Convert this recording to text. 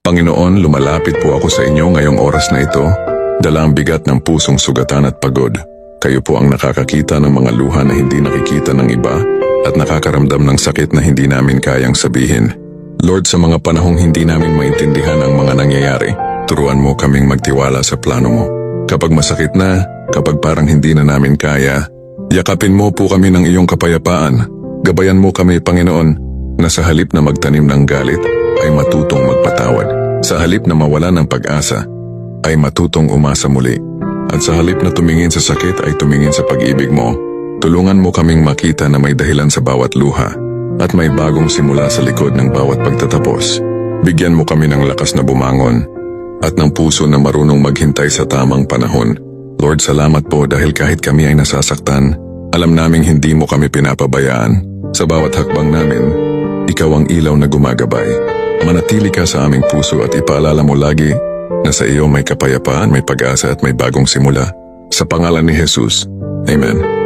Panginoon, lumalapit po ako sa inyo ngayong oras na ito, dala ang bigat ng pusong sugatan at pagod. Kayo po ang nakakakita ng mga luha na hindi nakikita ng iba at nakakaramdam ng sakit na hindi namin kayang sabihin. Lord, sa mga panahong hindi namin maintindihan ang mga nangyayari, turuan mo kaming magtiwala sa plano mo. Kapag masakit na, kapag parang hindi na namin kaya, yakapin mo po kami ng iyong kapayapaan. Gabayan mo kami, Panginoon, na sa halip na magtanim ng galit, ay matutong magpatawad. Sa halip na mawala ng pag-asa, ay matutong umasa muli. At sa halip na tumingin sa sakit ay tumingin sa pag-ibig mo. Tulungan mo kaming makita na may dahilan sa bawat luha at may bagong simula sa likod ng bawat pagtatapos. Bigyan mo kami ng lakas na bumangon at ng puso na marunong maghintay sa tamang panahon. Lord, salamat po dahil kahit kami ay nasasaktan, alam naming hindi mo kami pinapabayaan. Sa bawat hakbang namin, ikaw ang ilaw na gumagabay. Manatili ka sa aming puso at ipaalala mo lagi na sa iyo may kapayapaan, may pag-asa at may bagong simula. Sa pangalan ni Jesus. Amen.